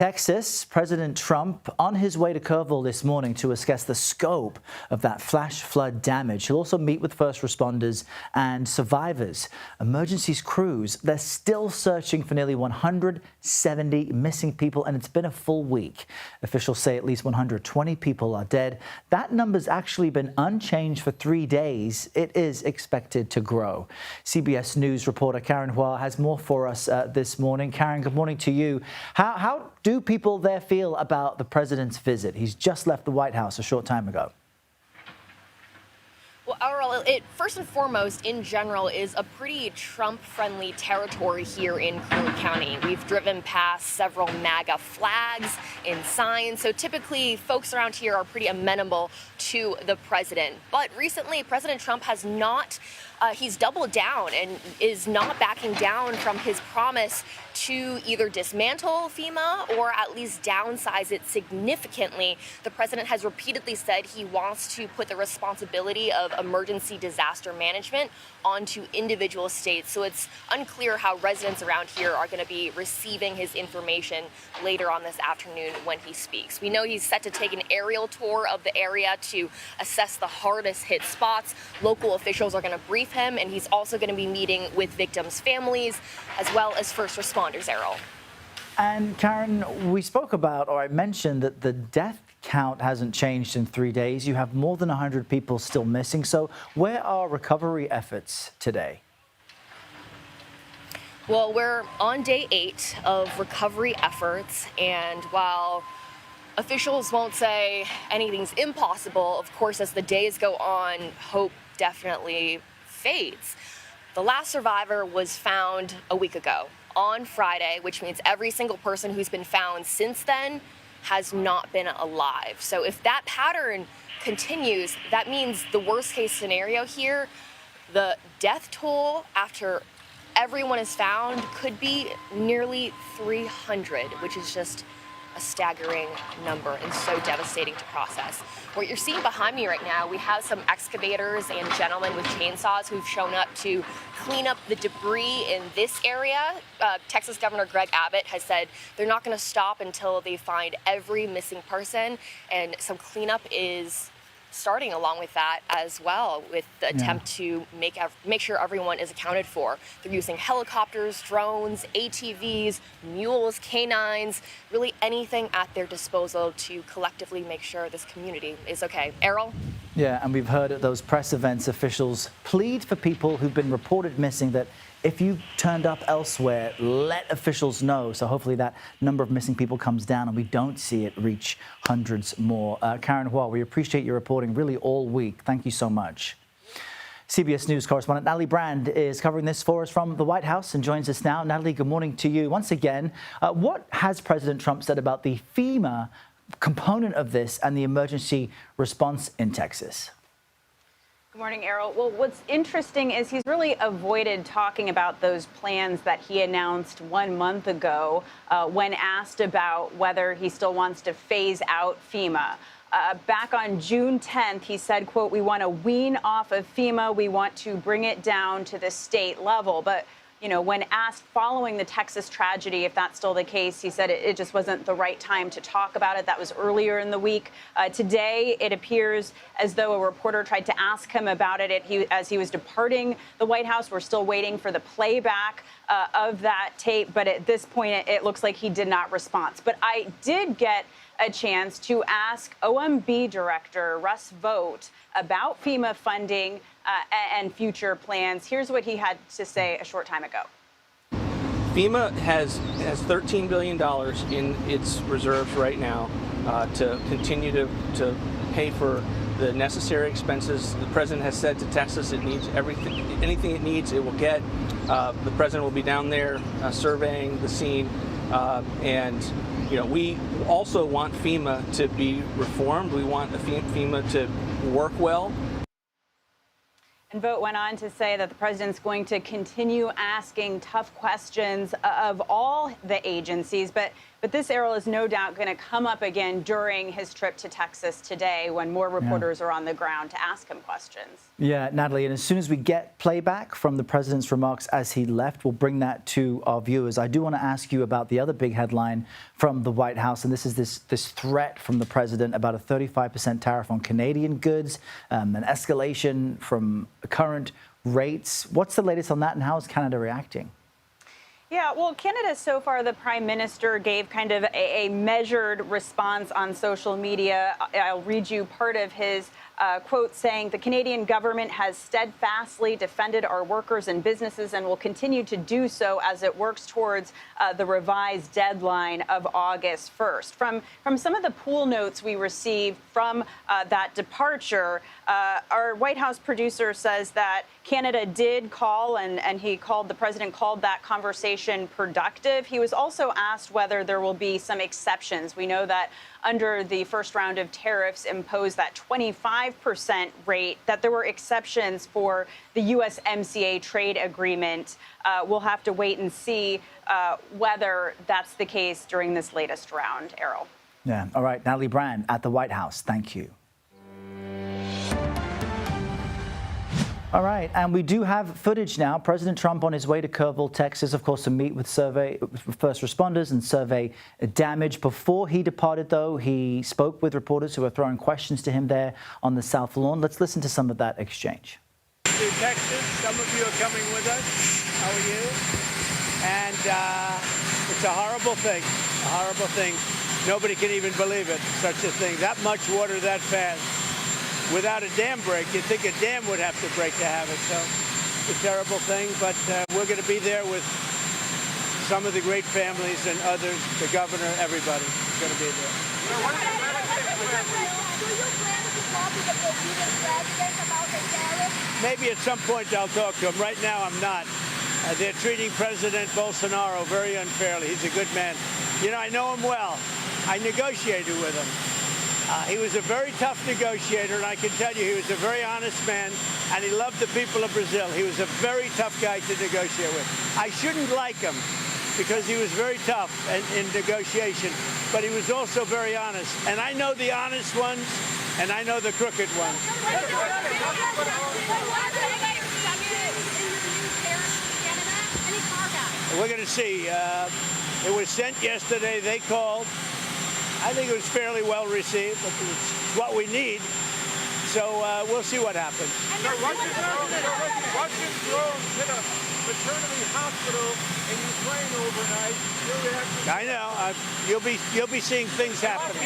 Texas, President Trump on his way to Kerrville this morning to assess the scope of that flash flood damage. He'll also meet with first responders and survivors. Emergencies crews, they're still searching for nearly 170 missing people, and it's been a full week. Officials say at least 120 people are dead. That number's actually been unchanged for 3 days. It is expected to grow. CBS News reporter Karen Hua has more for us this morning. Karen, good morning to you. How do people there feel about the president's visit? He's just left the White House a short time ago. Well, Errol, it first and foremost, in general, is a pretty Trump-friendly territory here in Curry County. We've driven past several MAGA flags and signs, so typically folks around here are pretty amenable to the president. But recently, President Trump has not he's doubled down and is not backing down from his promise to either dismantle FEMA or at least downsize it significantly. The president has repeatedly said he wants to put the responsibility of emergency disaster management onto individual states. So it's unclear how residents around here are going to be receiving his information later on this afternoon when he speaks. We know he's set to take an aerial tour of the area to assess the hardest hit spots. Local officials are going to brief him, and he's also going to be meeting with victims' families as well as first responders, Errol. And Karen, we spoke about, or I mentioned that the death count hasn't changed in 3 days. You have more than 100 people still missing. So where are recovery efforts today? Well, we're on day 8 of recovery efforts, and while officials won't say anything's impossible, of course, as the days go on, hope definitely fades. The last survivor was found a week ago on Friday, which means every single person who's been found since then has not been alive. So if that pattern continues, that means the worst case scenario here, the death toll after everyone is found could be nearly 300, which is just a staggering number and so devastating to process. What you're seeing behind me right now, we have some excavators and gentlemen with chainsaws who've shown up to clean up the debris in this area. Texas Governor Greg Abbott has said they're not going to stop until they find every missing person, and some cleanup is starting along with that as well, with the attempt to make sure everyone is accounted for. They're using helicopters, drones, ATVs, mules, canines, really anything at their disposal to collectively make sure this community is okay. Errol? Yeah, and we've heard at those press events, officials plead for people who've been reported missing that if you turned up elsewhere, let officials know. So hopefully that number of missing people comes down and we don't see it reach hundreds more. Karen Hua, we appreciate your reporting really all week. Thank you so much. CBS News correspondent Natalie Brand is covering this for us from the White House and joins us now. Natalie, good morning to you. Once again, what has President Trump said about the FEMA component of this and the emergency response in Texas? Good morning, Errol. Well, what's interesting is he's really avoided talking about those plans that he announced 1 month ago when asked about whether he still wants to phase out FEMA. Back on June 10th, he said, quote, "We want to wean off of FEMA. We want to bring it down to the state level." But you know, when asked following the Texas tragedy if that's still the case, he said it just wasn't the right time to talk about it. That was earlier in the week. Today, it appears as though a reporter tried to ask him about it as he was departing the White House. We're still waiting for the playback of that tape, but at this point, it looks like he did not respond. But I did get a chance to ask OMB Director Russ Vought about FEMA funding and future plans. Here's what he had to say a short time ago. FEMA has $13 billion in its reserves right now to continue to pay for the necessary expenses. The president has said to Texas it needs anything it needs, it will get. The president will be down there surveying the scene, and you know, we also want FEMA to be reformed. We want FEMA to work well. And Vought went on to say that the president's going to continue asking tough questions of all the agencies. But But this, Errol, is no doubt going to come up again during his trip to Texas today when more reporters are on the ground to ask him questions. Yeah, Natalie, and as soon as we get playback from the president's remarks as he left, we'll bring that to our viewers. I do want to ask you about the other big headline from the White House, and this is this threat from the president about a 35% tariff on Canadian goods, an escalation from current rates. What's the latest on that, and how is Canada reacting? Yeah, well, Canada so far, the prime minister gave kind of a measured response on social media. I'll read you part of his quote saying, "The Canadian government has steadfastly defended our workers and businesses and will continue to do so as it works towards the revised deadline of August 1st. From some of the pool notes we received from that departure, our White House producer says that Canada did call, and the president called that conversation productive. He was also asked whether there will be some exceptions. We know that under the first round of tariffs imposed that 25% rate, that there were exceptions for the USMCA trade agreement. We'll have to wait and see whether that's the case during this latest round, Errol. Yeah. All right. Natalie Brand at the White House. Thank you. All right, and we do have footage now. President Trump on his way to Kerrville, Texas, of course, to meet with first responders and survey damage. Before he departed, though, he spoke with reporters who were throwing questions to him there on the South Lawn. Let's listen to some of that exchange. To Texas, some of you are coming with us. How are you? And it's a horrible thing, Nobody can even believe it, such a thing. That much water that fast. Without a dam break, you'd think a dam would have to break to have it. So it's a terrible thing, but we're going to be there with some of the great families and others, the governor, everybody is going to be there. Do you plan to talk to the president about the tariffs? Maybe at some point I'll talk to him. Right now, I'm not. They're treating President Bolsonaro very unfairly. He's a good man. You know, I know him well. I negotiated with him. He was a very tough negotiator, and I can tell you he was a very honest man, and he loved the people of Brazil. He was a very tough guy to negotiate with. I shouldn't like him because he was very tough in negotiation, but he was also very honest. And I know the honest ones, and I know the crooked ones. We're going to see. It was sent yesterday. They called. I think it was fairly well received, but it's what we need. So we'll see what happens. Russian drones hit a maternity hospital in Ukraine overnight. I know. You'll be seeing things happen.